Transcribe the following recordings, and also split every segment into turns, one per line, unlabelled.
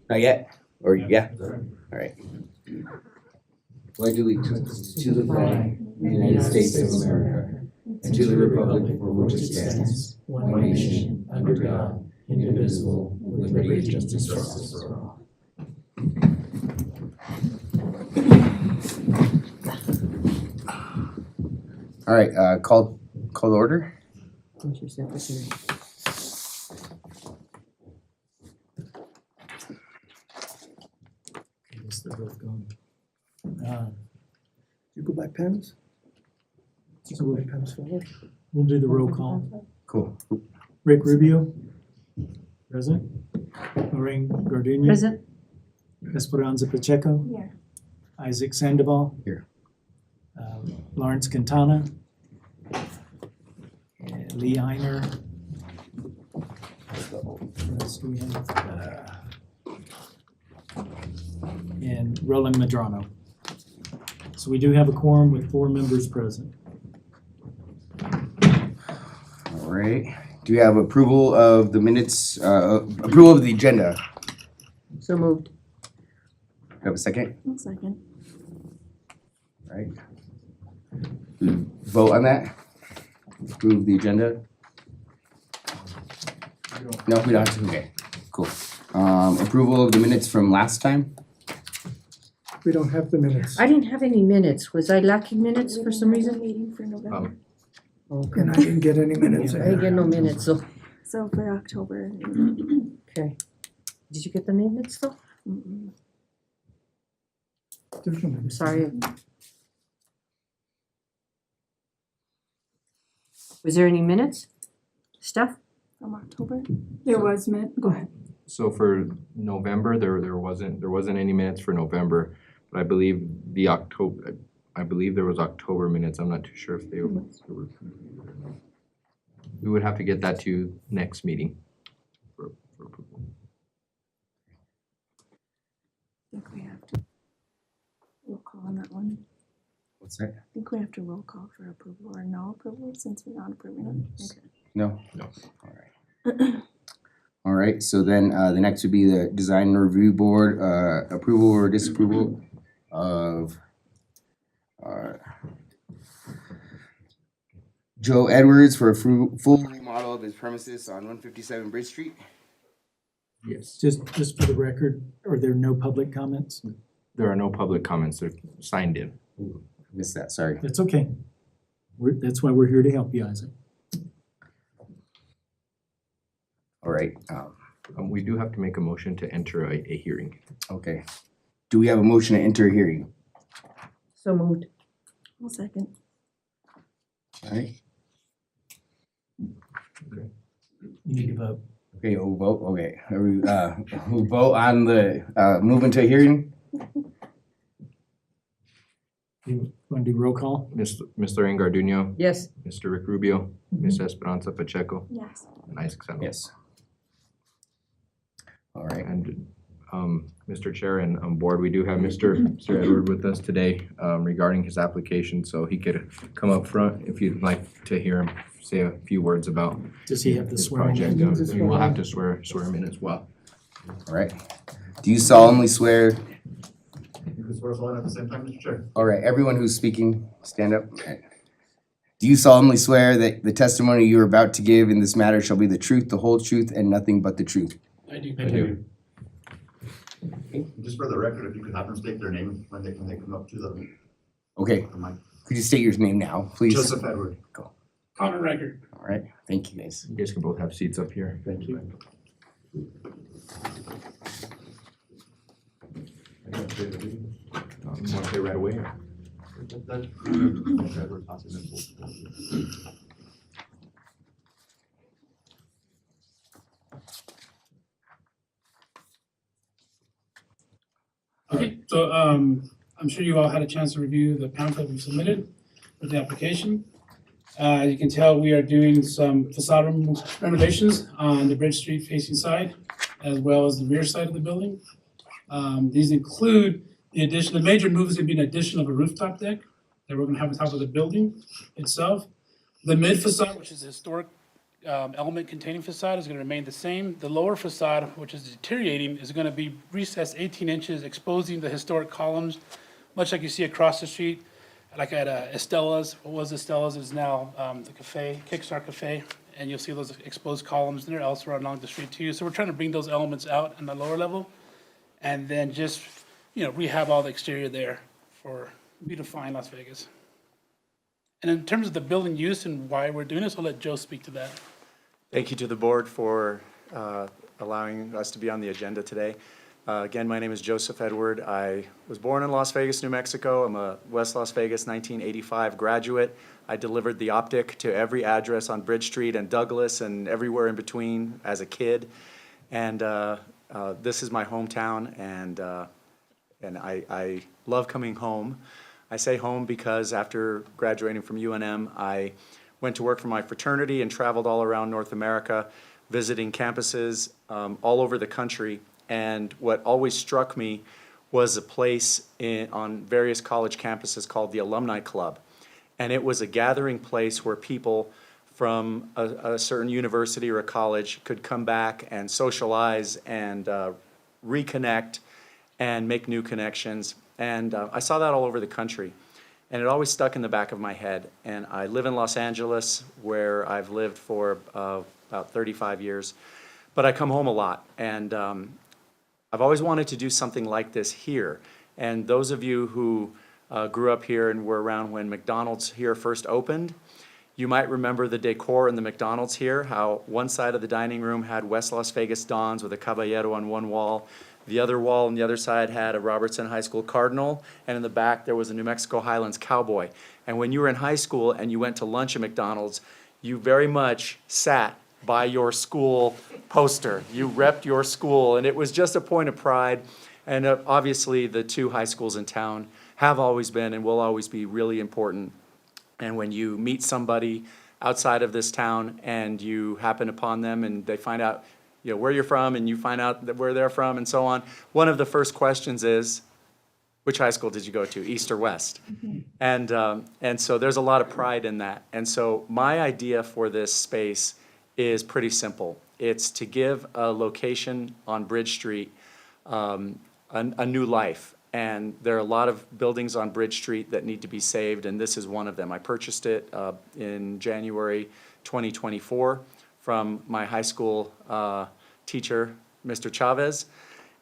Not yet? Or, yeah? All right.
Pledge allegiance to the flag of the United States of America and to the republic for which it stands, one nation, under God, indivisible, with liberty and justice for all.
All right, call the order.
Who's your secretary?
Guess they're both gone.
You go by pens? You go by pens forward?
We'll do the roll call.
Cool.
Rick Rubio, present. Lorraine Gardenia.
Present?
Esperanza Pacheco.
Here.
Isaac Sandoval.
Here.
Lawrence Quintana. And Lee Einer. What else do we have? And Roland Medrano. So we do have a quorum with 4 members present.
All right. Do you have approval of the minutes, approval of the agenda?
So moved.
Do you have a second?
1 second.
All right. Vote on that? Approve the agenda? No, we don't have to, okay, cool. Approval of the minutes from last time?
We don't have the minutes.
I didn't have any minutes. Was I lacking minutes for some reason?
Meeting for November.
Okay.
And I didn't get any minutes
I didn't get
either.
no minutes, so,
So for October.
okay. Did you get the minutes though?
Mm-mm.
There's no
I'm
minutes.
sorry. Was there any minutes? Stuff?
From October? There was go ahead.
So for November, there wasn't any minutes for November, but I believe there was October minutes. I'm not too sure if they were. We would have to get that to you next meeting for approval.
I think we have to roll call on that one.
What's that?
I think we have to roll call for approval or no approval since we're not approving it. Okay.
No?
No.
All right. All right, so then the next would be the design review board, approval or disapproval of Joe Edwards for a full remodel of his premises on 157 Bridge Street.
Yes.
Just for the record, are there no public comments?
There are no public comments. They're signed in.
Missed that, sorry.
That's okay. That's why we're here to help you, Isaac.
All right,
We do have to make a motion to enter a hearing.
okay. Do we have a motion to enter a hearing?
So moved.
1 second.
All right,
You need to vote.
okay, we'll vote, okay. We'll vote on the, move into a hearing?
You want to do roll call?
Ms. Lorraine Garduno,
Yes.
Mr. Rick Rubio, Ms. Esperanza Pacheco,
Yes.
and Isaac Sandoval.
Yes. All right,
And Mr. Chair and board, we do have Mr. Edward with us today regarding his application, so he could come up front if you'd like to hear him say a few words about
Does he have the
his
swearing
project.
in?
You will have to swear him in as well.
all right. Do you solemnly swear?
You can swear us all in at the same time, Mr. Chair.
All right, everyone who's speaking, stand up. Do you solemnly swear that the testimony you are about to give in this matter shall be the truth, the whole truth, and nothing but the truth?
I do.
I do.
Just for the record, if you could have them state their name when they come up to the
Okay,
mic.
could you state your name now, please?
Joseph Edward.
On record.
All right, thank you, guys.
You guys can both have seats up here.
Thank you.
Want to say right away? or-
Okay, so I'm sure you all had a chance to review the pamphlet we submitted with the application. As you can tell, we are doing some facade renovations on the Bridge Street facing side, as well as the rear side of the building. These include the major move is gonna be an addition of a rooftop deck that we're gonna have on top of the building itself. The mid facade, which is historic element containing facade is gonna remain the same. The lower facade, which is deteriorating, is gonna be recessed 18 inches, exposing the historic columns, much like you see across the street, like at Estella's. What was Estella's is now the cafe, Kickstart Cafe, and you'll see those exposed columns there elsewhere along the street too. So we're trying to bring those elements out in the lower level, and then just, rehab all the exterior there for beautifying Las Vegas. And in terms of the building use and why we're doing this, I'll let Joe speak to that.
Thank you to the board for allowing us to be on the agenda today. Again, my name is Joseph Edward. I was born in Las Vegas, New Mexico. I'm a West Las Vegas 1985 graduate. I delivered the optic to every address on Bridge Street and Douglas and everywhere in between as a kid. And this is my hometown, and I love coming home. I say home because after graduating from UNM, I went to work for my fraternity and traveled all around North America, visiting campuses all over the country. And what always struck me was a place on various college campuses called the Alumni Club. And it was a gathering place where people from a certain university or a college could come back and socialize and reconnect and make new connections. And I saw that all over the country. And it always stuck in the back of my head. And I live in Los Angeles, where I've lived for about 35 years. But I come home a lot. And I've always wanted to do something like this here. And those of you who grew up here and were around when McDonald's here first opened, you might remember the decor in the McDonald's here, how one side of the dining room had West Las Vegas Dons with a Caballero on one wall. The other wall on the other side had a Robertson High School Cardinal, and in the back there was a New Mexico Highlands Cowboy. And when you were in high school and you went to lunch at McDonald's, you very much sat by your school poster. You repped your school, and it was just a point of pride. And obviously the two high schools in town have always been and will always be really important. And when you meet somebody outside of this town and you happen upon them and they find out where you're from, and you find out where they're from and so on, one of the first questions is, which high school did you go to, East or West? And so there's a lot of pride in that. And so my idea for this space is pretty simple. It's to give a location on Bridge Street a new life. And there are a lot of buildings on Bridge Street that need to be saved, and this is one of them. I purchased it in January 2024 from my high school teacher, Mr. Chavez.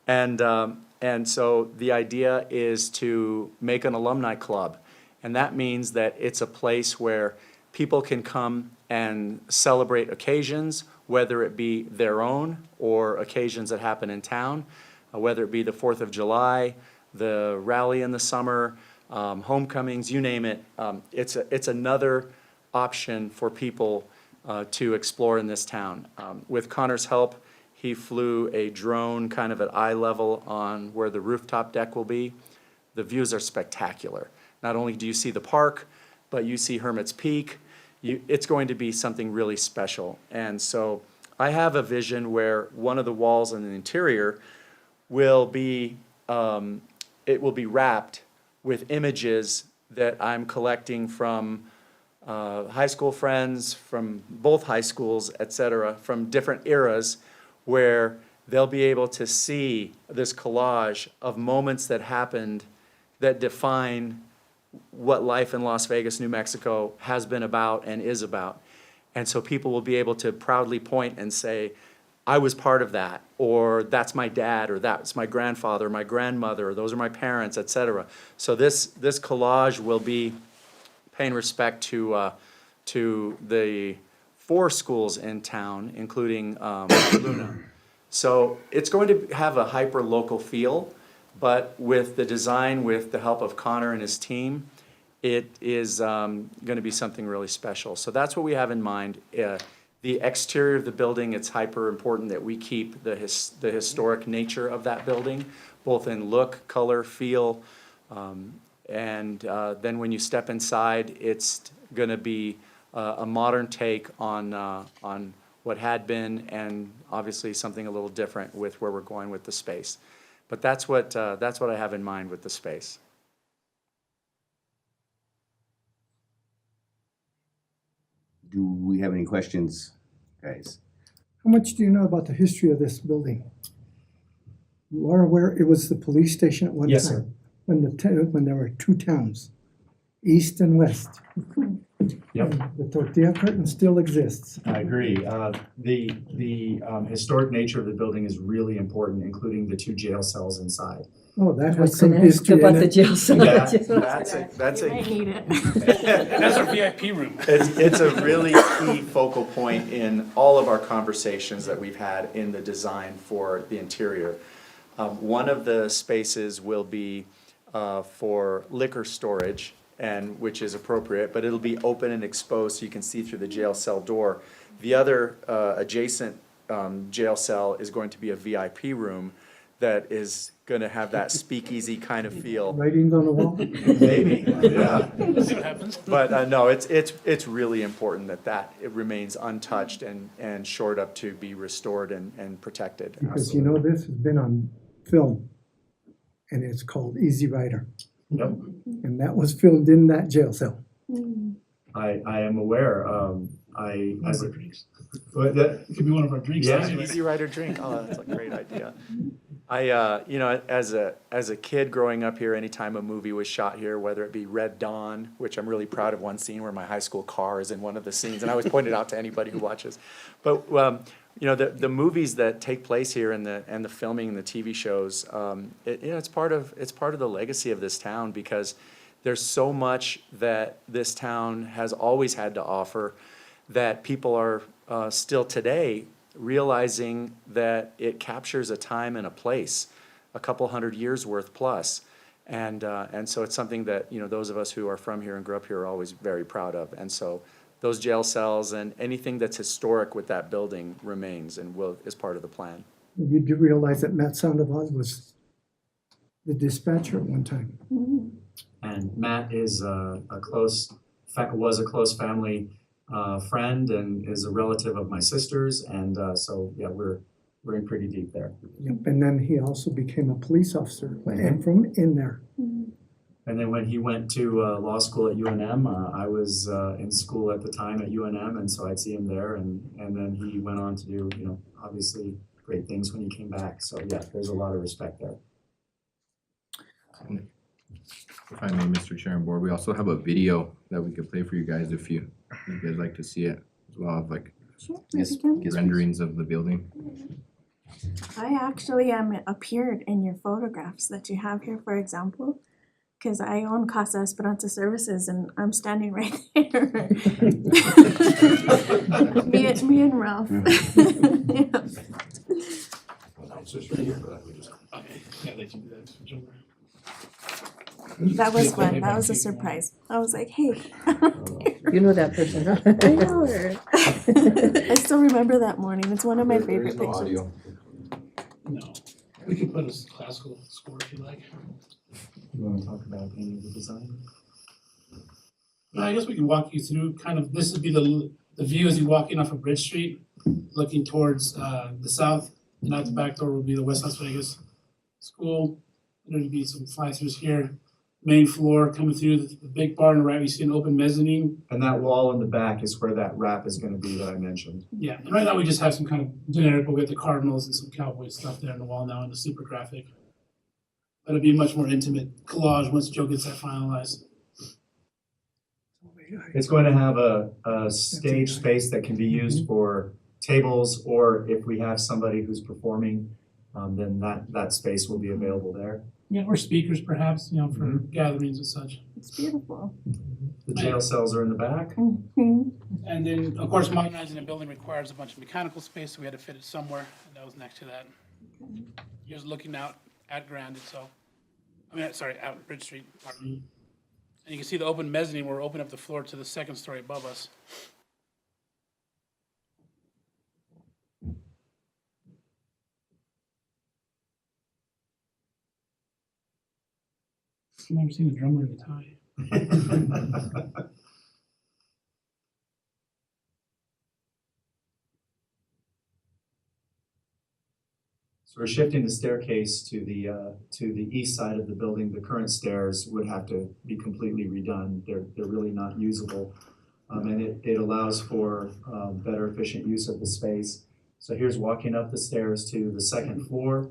And so the idea is to make an alumni club. And that means that it's a place where people can come and celebrate occasions, whether it be their own or occasions that happen in town, whether it be the 4th of July, the rally in the summer, homecomings, you name it. It's another option for people to explore in this town. With Connor's help, he flew a drone kind of at eye level on where the rooftop deck will be. The views are spectacular. Not only do you see the park, but you see Hermit's Peak. It's going to be something really special. And so I have a vision where one of the walls in the interior will be, it will be wrapped with images that I'm collecting from high school friends, from both high schools, et cetera, from different eras, where they'll be able to see this collage of moments that happened that define what life in Las Vegas, New Mexico has been about and is about. And so people will be able to proudly point and say, I was part of that, or that's my dad, or that's my grandfather, or my grandmother, or those are my parents, et cetera. So this collage will be paying respect to the 4 schools in town, including Luna. So it's going to have a hyper-local feel, but with the design, with the help of Connor and his team, it is going to be something really special. So that's what we have in mind. The exterior of the building, it's hyper important that we keep the historic nature of that building, both in look, color, feel, and then when you step inside, it's going to be a modern take on what had been, and obviously something a little different with where we're going with the space. But that's what I have in mind with the space.
Do we have any questions guys.
How much do you know about the history of this building? You are aware it was the police station at one time?
Yes, sir.
When there were two towns, east and west.
Yep.
The tortilla carton still exists.
I agree. The historic nature of the building is really important, including the two jail cells inside.
Oh, that
I was
has some
gonna ask
history
about
in
the
it.
jail cell.
That's
You might
a,
need it.
That's our VIP room.
it's a really key focal point in all of our conversations that we've had in the design for the interior. One of the spaces will be for liquor storage, and which is appropriate, but it'll be open and exposed so you can see through the jail cell door. The other adjacent jail cell is going to be a VIP room that is gonna have that speakeasy kind of feel.
Writings on the wall?
Maybe, yeah.
Let's see what happens.
But no, it's really important that it remains untouched and shored up to be restored and protected.
Because you know, this has been on film, and it's called Easy Rider.
Yep.
And that was filmed in that jail cell.
I am aware. I
One of our drinks.
but that,
It could be one of our drinks.
Yeah.
Easy Rider drink, oh, that's a great idea. You know, as a kid growing up here, anytime a movie was shot here, whether it be Red Dawn, which I'm really proud of one scene where my high school car is in one of the scenes, and I always point it out to anybody who watches. But, you know, the movies that take place here and the filming and the TV shows, you know, it's part of the legacy of this town, because there's so much that this town has always had to offer that people are still today realizing that it captures a time and a place, a couple hundred years worth plus. And so it's something that, you know, those of us who are from here and grew up here are always very proud of. And so those jail cells and anything that's historic with that building remains and is part of the plan.
You do realize that Matt Sandoval was the dispatcher at one time.
and Matt is was a close family friend and is a relative of my sister's, and so yeah, we're in pretty deep there.
Yep, and then he also became a police officer, and from in there.
And then when he went to law school at UNM, I was in school at the time at UNM, and so I'd see him there, and then he went on to do, you know, obviously great things when he came back. So yeah, there's a lot of respect there.
If I may, Mr. Chair and Board, we also have a video that we could play for you guys if you guys like to see it, as well as like
Sure,
Yes,
you can.
yes,
renderings of the building.
I actually appeared in your photographs that you have here, for example, because I own Casa Esperanza Services and I'm standing right there. me and Ralph. Yeah.
Okay, yeah, they can do that. Switch over.
That was fun. That was a surprise. I was like, hey.
You know that person, huh?
I know her. I still remember that morning. It's one of my favorite pictures.
No, we can put a classical score if you like.
You want to talk about any of the design?
I guess we can walk you through kind of, this would be the view as you walk in off of Bridge Street, looking towards the south, and out the back door will be the West Las Vegas School. There'd be some fly-throughs here, main floor coming through the big bar on the right, we see an open mezzanine.
And that wall in the back is where that wrap is going to be that I mentioned.
Yeah, and right now we just have some kind of generic, but we have the Cardinals and some Cowboy stuff there on the wall now and the super graphic. But it'll be a much more intimate collage once Joe gets that finalized.
It's going to have a stage space that can be used for tables, or if we have somebody who's performing, then that space will be available there.
Yeah, or speakers perhaps, you know, for gatherings and such.
It's beautiful.
The jail cells are in the back.
Mhm.
And then, of course, modernizing a building requires a bunch of mechanical space, so we had to fit it somewhere, and that was next to that. Here's looking out at Grand itself. I mean, sorry, out Bridge Street, pardon me. And you can see the open mezzanine, where we're opening up the floor to the second story above us. I've never seen a drummer in a tie.
So we're shifting the staircase to the east side of the building. The current stairs would have to be completely redone. They're really not usable.
And it allows for better efficient use of the space. So here's walking up the stairs to the second floor,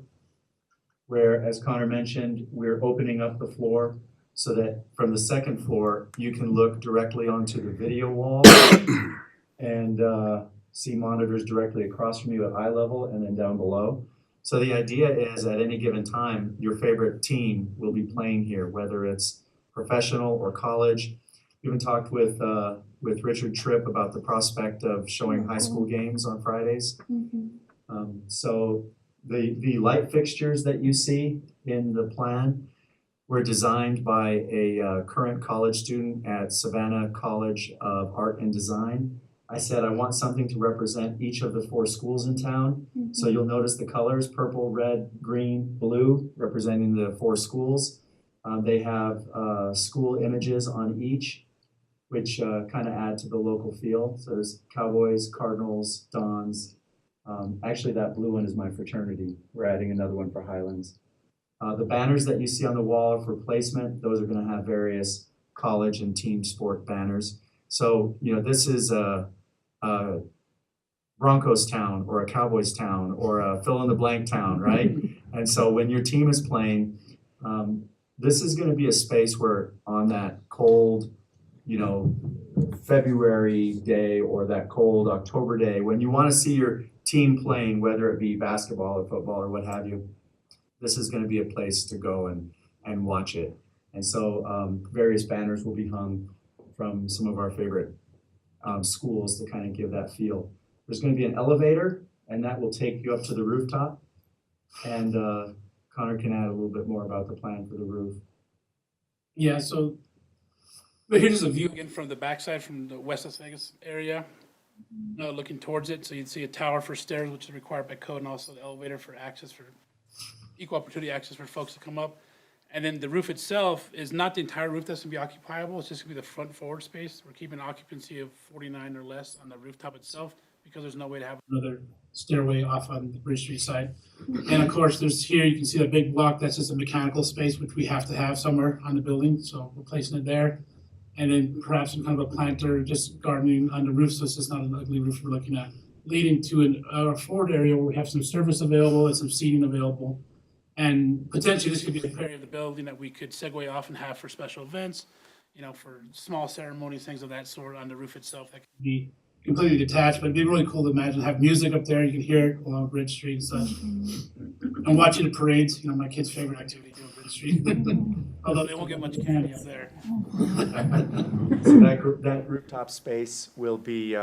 where, as Connor mentioned, we're opening up the floor so that from the second floor, you can look directly onto the video wall and see monitors directly across from you at eye level and then down below. So the idea is at any given time, your favorite team will be playing here, whether it's professional or college. We even talked with Richard Tripp about the prospect of showing high school games on Fridays. So the light fixtures that you see in the plan were designed by a current college student at Savannah College of Art and Design. I said I want something to represent each of the 4 schools in town. So you'll notice the colors, purple, red, green, blue, representing the 4 schools. They have school images on each, which kind of add to the local feel. So there's Cowboys, Cardinals, Dons. Actually, that blue one is my fraternity. We're adding another one for Highlands. The banners that you see on the wall are for placement. Those are going to have various college and team sport banners. So, you know, this is a Broncos town or a Cowboys town or a fill in the blank town, right? And so when your team is playing, this is going to be a space where on that cold, you know, February day or that cold October day, when you want to see your team playing, whether it be basketball or football or what have you, this is going to be a place to go and watch it. And so various banners will be hung from some of our favorite schools to kind of give that feel. There's going to be an elevator, and that will take you up to the rooftop. And Connor can add a little bit more about the plan for the roof.
Yeah, so but here's a view again from the backside from the West Las Vegas area, looking towards it. So you'd see a tower for stairs, which is required by code, and also the elevator for access for equal opportunity access for folks to come up. And then the roof itself is not the entire roof that's gonna be occupiable. It's just gonna be the front forward space. We're keeping an occupancy of 49 or less on the rooftop itself because there's no way to have another stairway off on the Bridge Street side. And of course, there's here, you can see the big block. That's just a mechanical space, which we have to have somewhere on the building. So we're placing it there. And then perhaps some kind of a planter, just gardening on the roof. So it's just not an ugly roof we're looking at. Leading to a forward area where we have some service available and some seating available. And potentially this could be a area of the building that we could segue off and have for special events, you know, for small ceremonies, things of that sort on the roof itself that could be completely detached, but it'd be really cool to imagine have music up there. You can hear it along Bridge Street and such. And watching the parades, you know, my kid's favorite activity doing Bridge Street. Although they won't get much candy up there.
So that rooftop space will be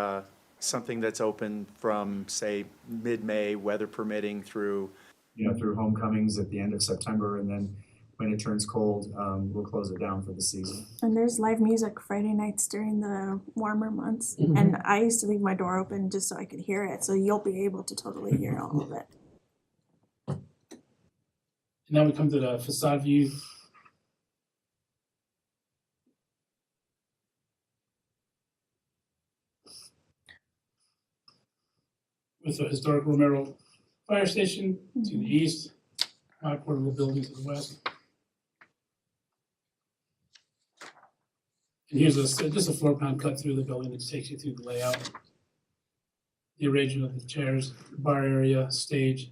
something that's open from, say, mid-May, weather permitting, through homecomings at the end of September, and then when it turns cold, we'll close it down for the season.
And there's live music Friday nights during the warmer months. And I used to leave my door open just so I could hear it. So you'll be able to totally hear all of it.
And now we come to the facade view. With the historic Romero Fire Station to the east, portable building to the west. And here's just a floor plan cut through the building that takes you through the layout. The arrangement of the chairs, bar area, stage.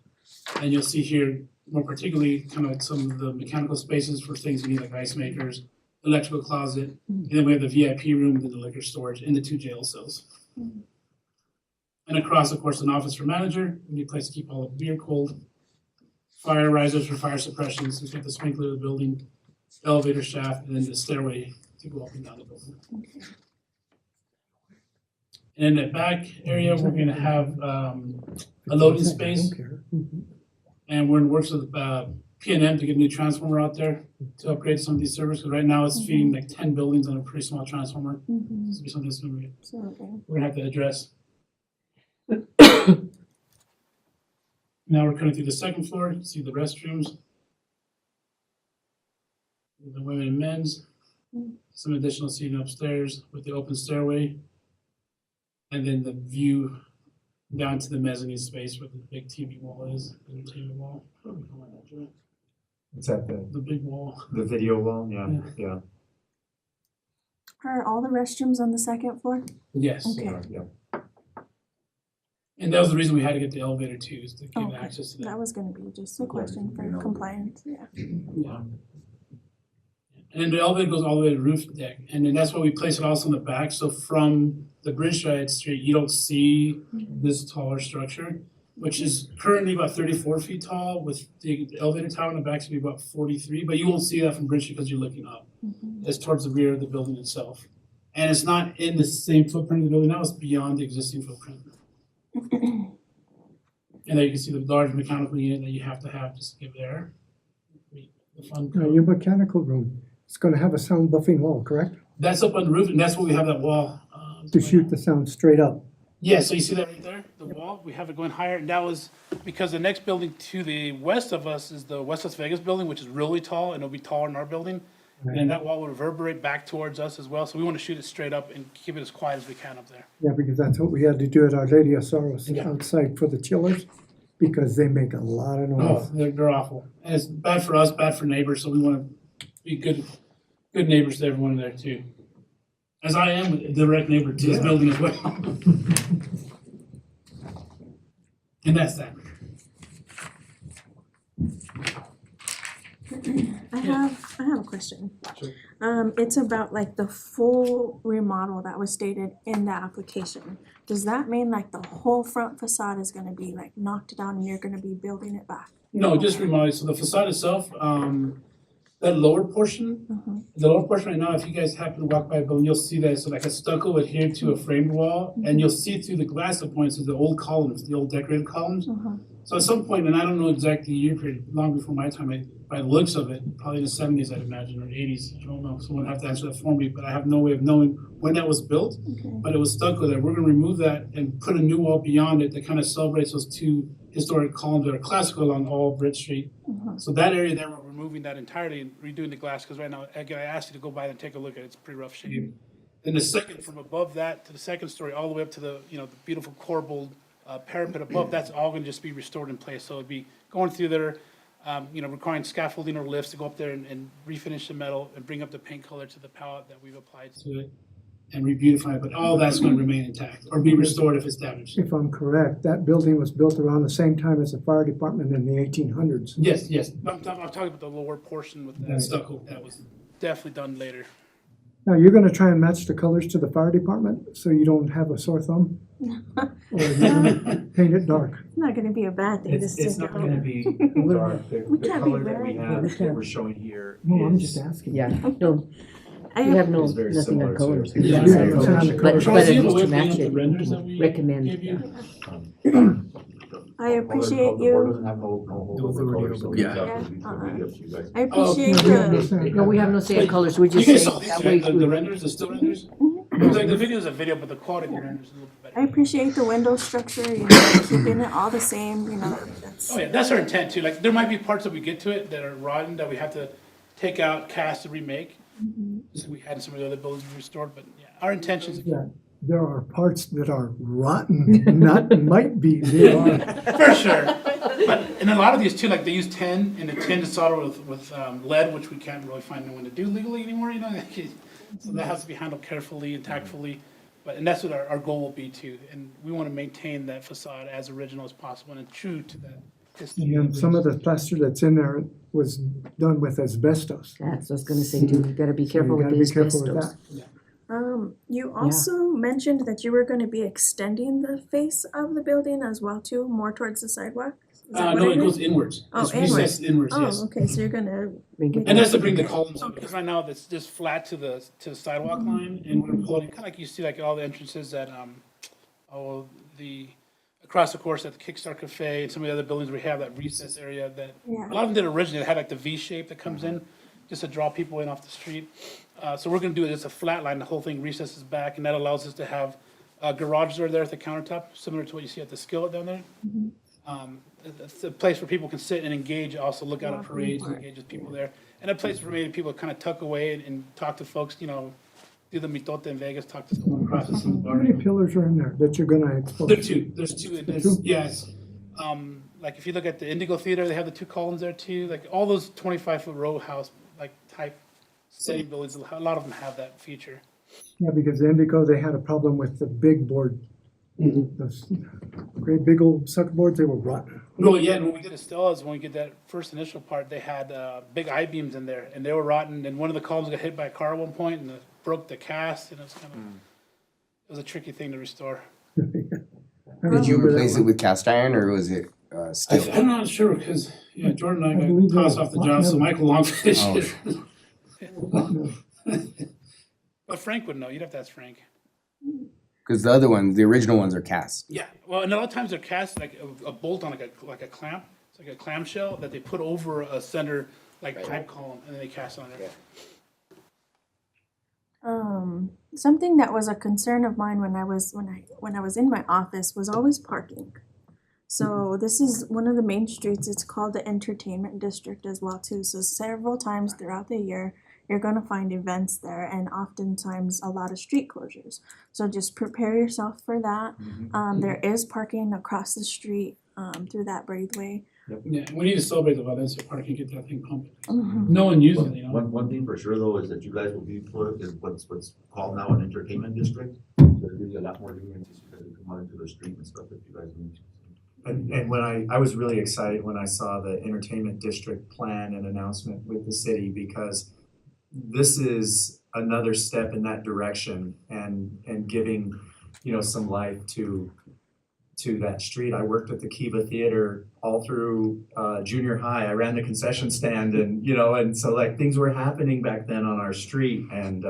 And you'll see here, more particularly, kind of like some of the mechanical spaces for things you need, like ice makers, electrical closet, and then we have the VIP room and the liquor storage and the 2 jail cells. And across, of course, an office for manager, a new place to keep all the beer cold, fire risers for fire suppression, so we've got the sprinkler of the building, elevator shaft, and then the stairway to go up and down the building. And in the back area, we're gonna have a loading space. And we're in works with P&M to get a new transformer out there to upgrade some of these servers, because right now it's feeding like 10 buildings on a pretty small transformer. This will be something that's we're gonna have to address. Now we're coming through the second floor, you see the restrooms, the women and men's, some additional seating upstairs with the open stairway, and then the view down to the mezzanine space where the big TV wall is, the entertainment wall. What do we call that, Joey?
It's at
The big wall.
the video wall, yeah.
Are all the restrooms on the second floor?
Yes.
Okay.
And that was the reason we had to get the elevator too, is to give
Okay.
access to that.
That was gonna be just a question for compliance, yeah.
Yeah. And then the elevator goes all the way to the roof deck, and then that's why we place it also in the back, so from the Bridge Drive Street, you don't see this taller structure, which is currently about 34 feet tall, with the elevator tower in the back to be about 43, but you won't see that from Bridge Street because you're looking up. It's towards the rear of the building itself. And it's not in the same footprint of the building now, it's beyond the existing footprint. And there you can see the large mechanical unit that you have to have just to give air. The fun
Now, your mechanical room, it's gonna have a sound buffing wall, correct?
That's up on the roof, and that's where we have that wall.
To shoot the sound straight up.
Yeah, so you see that right there, the wall, we have it going higher, and that was because the next building to the west of us is the West Las Vegas building, which is really tall, and it'll be taller than our building. And that wall will reverberate back towards us as well, so we wanna shoot it straight up and keep it as quiet as we can up there.
Yeah, because that's what we had to do at Our Lady of Sorrows
Yeah.
outside for the chillers, because they make a lot of
Oh,
noise.
they're awful, and it's bad for us, bad for neighbors, so we wanna be good neighbors to everyone there too. As I am a direct neighbor to this building as well. And that's that.
I have a question.
Sure.
It's about like the full remodel that was stated in the application. Does that mean like the whole front facade is gonna be like knocked down and you're gonna be building it back?
No, just remodel, so the facade itself, that lower portion, the lower portion right now, if you guys happen to walk by the building, you'll see that it's like a stucco adhered to a framed wall, and you'll see through the glass that points to the old columns, the old decorated columns. So at some point, and I don't know exactly the year period, long before my time, by the looks of it, probably in the 70s, I'd imagine, or 80s, I don't know, someone would have to answer that for me, but I have no way of knowing when that was built. But it was stucco there. We're gonna remove that and put a new wall beyond it that kind of celebrates those two historic columns that are classical along all Bridge Street. So that area there, we're removing that entirely and redoing the glass, because right now, again, I asked you to go by and take a look at it, it's pretty rough shape. Then the second, from above that to the second story, all the way up to the, the beautiful corbelled parapet above, that's all gonna just be restored in place. So it'd be going through there, requiring scaffolding or lifts to go up there and refinish the metal and bring up the paint color to the palette that we've applied to it and re-beautify it, but all that's gonna remain intact or be restored if it's damaged.
If I'm correct, that building was built around the same time as the fire department in the 1800s.
Yes, yes, I'm talking about the lower portion with that stucco, that was definitely done later.
Now, you're gonna try and match the colors to the fire department, so you don't have a sore thumb? Or you're gonna paint it dark?
It's not gonna be a bad thing to
It's
stick
not
it
gonna
on.
be dark, the
We can't be
color that we
very-
have, that we're showing here
No, I'm
is-
just asking.
Yeah, no,
I
we have no,
is very
nothing
similar
on
to
colors.
yours.
Yeah.
Nothing on
Yeah, it's on
colors.
the
But
colors.
Shall I
but
see
at
the
least
way
to
we
match
have the
it,
renders that we
recommend.
gave you?
I appreciate you.
Yeah.
I appreciate the,
No, we have no say in colors, we're
You
just
guys
saying
saw these,
that way.
right? The renders, the still renders? Like the video is a video, but the quality of the renders is a little bit
I
better.
appreciate the window structure, keeping it all the same, that's.
Oh yeah, that's our intent too. Like there might be parts that we get to it that are rotten that we have to take out, cast, and remake. So we had in some of the other buildings we restored, but yeah, our intention is
Yeah, there are parts that are rotten, not might be, they are.
for sure. But in a lot of these too, like they use tin, and the tin is soldered with lead, which we can't really find anyone to do legally anymore. So that has to be handled carefully and tactfully. And that's what our goal will be too. And we want to maintain that facade as original as possible and true to that history.
And then some of the plaster that's in there was done with asbestos.
That's what I was gonna say too, you gotta be
So
careful
you
with
gotta
the
be careful with
asbestos.
that.
You also mentioned that you were gonna be extending the face of the building as well too, more towards the sidewalk? Is that what
No,
I
it
heard?
goes inwards.
Oh,
It's recessed inwards,
Oh,
yes.
okay, so you're gonna,
Make it-
And that's to bring the columns up, because right now it's just flat to the sidewalk line, and we're pulling, kind of like you see like all the entrances at, across the course at the Kickstart Cafe and some of the other buildings, we have that recess area that,
Yeah.
a lot of them did originally, they had like the V shape that comes in, just to draw people in off the street. So we're gonna do it as a flat line, the whole thing recesses back, and that allows us to have garages are there at the countertop, similar to what you see at the Skillet down there. It's a place where people can sit and engage, also look out at parades and engage with people there. And a place for maybe people to kind of tuck away and talk to folks, do the mitote in Vegas, talk to someone across the
How many
bar.
pillars are in there that you're gonna expose?
There's two, and there's,
Two?
yes. Like if you look at the Indigo Theater, they have the two columns there too, like all those 25-foot row house, like type setting buildings, a lot of them have that feature.
Yeah, because Indigo, they had a problem with the big board.
Mhm.
Those great big old sucker boards, they were rotten.
No, yeah, and when we did Estella's, when we did that first initial part, they had big I-beams in there, and they were rotten, and one of the columns got hit by a car at one point, and it broke the cast, and it was kind of, it was a tricky thing to restore.
Did you replace it with cast iron or was it steel?
I'm not sure, because, yeah, Jordan and
I
I
believe
got tossed
it was
off the job, so
hot
Michael Long finished
Oh,
it. But Frank would know, you'd have to ask Frank.
Because the other ones, the original ones are cast.
Yeah, well, and a lot of times they're cast like a bolt on like a clamp. It's like a clamshell that they put over a center like pipe column, and then they cast on there.
Something that was a concern of mine when I was in my office was always parking. So this is one of the main streets. It's called the Entertainment District as well too. So several times throughout the year, you're gonna find events there, and oftentimes a lot of street closures. So just prepare yourself for that. There is parking across the street through that breatheway.
Yeah, we need to celebrate the Valencia Park and get that thing pumping. No one uses it, you know?
One thing for sure though is that you guys will be put in what's called now an entertainment district. There'll be a lot more leniencies because you come out into the street and stuff if you guys need to.
And when I was really excited when I saw the entertainment district plan and announcement with the city, because this is another step in that direction and giving, you know, some life to that street. I worked at the Kiva Theater all through junior high. I ran the concession stand and, you know, and so like things were happening back then on our street, and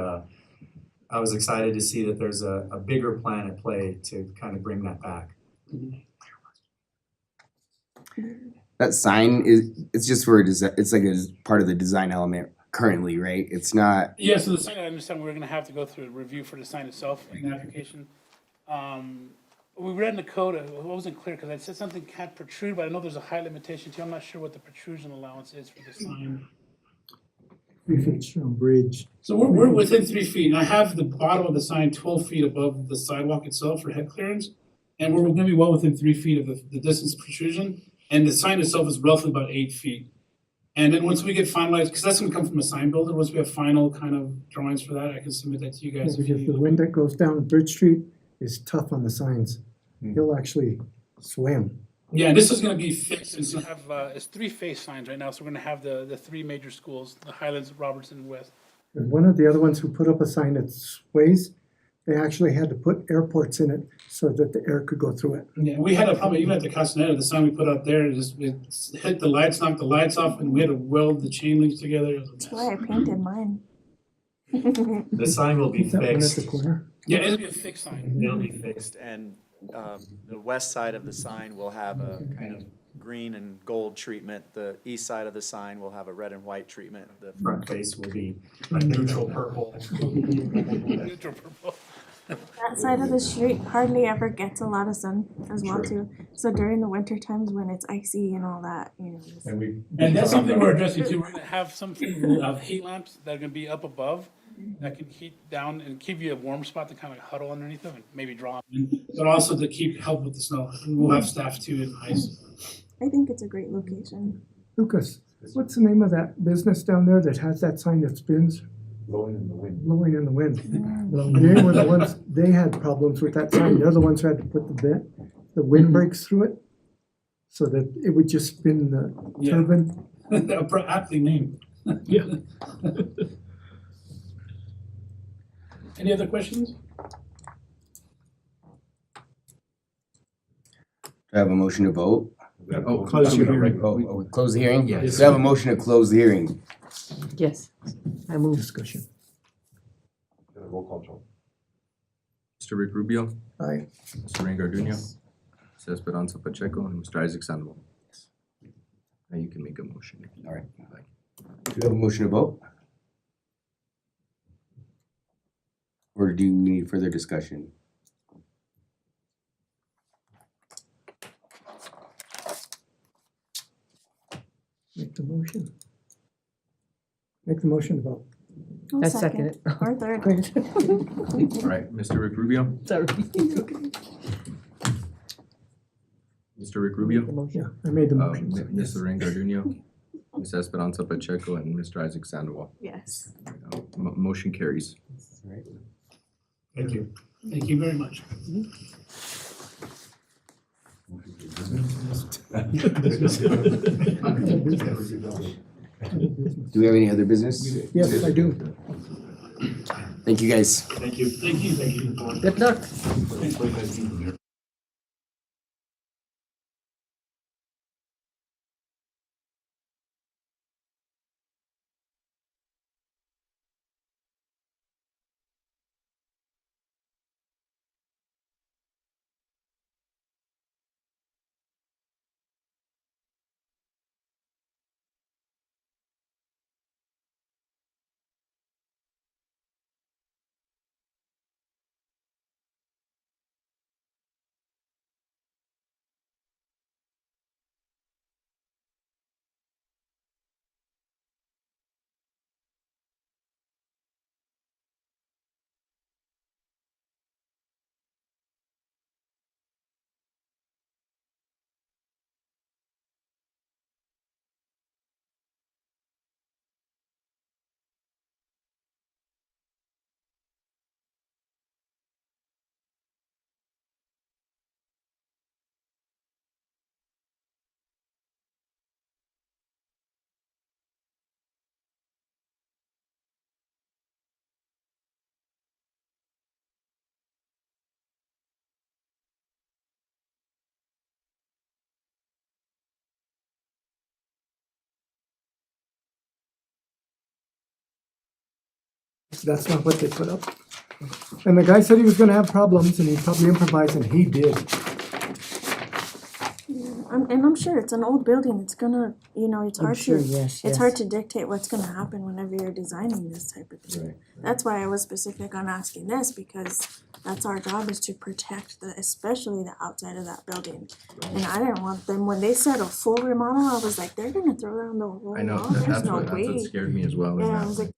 I was excited to see that there's a bigger plan at play to kind of bring that back.
That sign it's just for a design, it's like a part of the design element currently, right? It's not,
Yeah, so the sign, I understand we're gonna have to go through a review for the sign itself in the application. We read in the code, it wasn't clear, because it said something can't protrude, but I know there's a height limitation too. I'm not sure what the protrusion allowance is for the sign.
3 feet from bridge.
So we're within 3 feet, and I have the bottom of the sign 12 feet above the sidewalk itself for head clearance. And we're gonna be well within 3 feet of the distance protrusion, and the sign itself is roughly about 8 feet. And then once we get finalized, because that's gonna come from a sign builder, once we have final kind of drawings for that, I can submit that to you guys. if you
Because the
need.
wind that goes down Bridge Street is tough on the signs. He'll actually swim.
Yeah, and this is gonna be fixed, it's gonna have, it's 3 face signs right now, so we're gonna have the 3 major schools, the Highlands, Robertson, and West.
And one of the other ones who put up a sign that sways, they actually had to put airports in it so that the air could go through it.
Yeah, we had a problem even at the Castaneda, the sign we put out there, it hit the lights, knocked the lights off, and we had to weld the chain links together. It was a
That's
mess.
why I painted mine.
The sign will be
Is that one at the
fixed.
corner?
Yeah, it'll be a fixed sign.
It'll be fixed, and the west side of the sign will have a kind of green and gold treatment. The east side of the sign will have a red and white treatment. The front face will be a neutral purple.
Neutral purple.
That side of the street hardly ever gets a lot of sun as well too. So during the winter times when it's icy and all that, you know. it's-
And that's something we're addressing too, we're gonna have some heat lamps that are gonna be up above that can heat down and give you a warm spot to kind of huddle underneath them and maybe draw them in, but also to help with the snow. And we'll have staff too in ice.
I think it's a great location.
Lucas, what's the name of that business down there that has that sign that spins?
Blowing in the wind.
Blowing in the wind. They were the ones, they had problems with that sign. They're the ones who had to put the wind breaks through it so that it would just spin the
Yeah.
turbine.
Aptly named.
Yeah.
Any other questions?
do I have a motion to vote?
Oh, close your hearing.
Oh, close the hearing?
Yes.
Do I have a motion to close the hearing?
Yes, I move.
Discussion.
Roll call, Joe.
Mr. Rick Rubio,
Aye.
Mr. Ray Garduño, Mr. Esperanza Pacheco, and Mr. Isaac Sandoval. Now you can make a motion if you
All right.
like.
Do you have a motion to vote? Or do we need further discussion?
Make the motion. Make the motion to vote.
I'll
I second it.
Or third.
Great.
All right, Mr. Rick Rubio,
Sorry.
Mr. Rick Rubio,
Yeah, I made the
uh,
motion. so yes.
Mr. Ray Garduño, Ms. Esperanza Pacheco, and Mr. Isaac Sandoval.
Yes.
Motion carries.
Right.
Thank you.
Thank you very much.
Do we have any other business?
Yes, I do.
Thank you, guys.
Thank you. Thank you. Thank you.
Good luck.
That's not what they put up. And the guy said he was gonna have problems and he probably improvised and he did.
And I'm sure it's an old building, it's gonna, you know, it's
I'm
hard
sure,
to,
yes,
it's hard to dictate what's gonna happen whenever you're designing this type of thing.
Right.
That's why I was specific on asking this, because that's our job, is to protect especially the outside of that building. And I didn't want them, when they said a full remodel, I was like, they're gonna throw down the whole wall,
I know,
there's
that's
no
what
way.
scared me as well. in
Yeah, I
that
was
one.
like,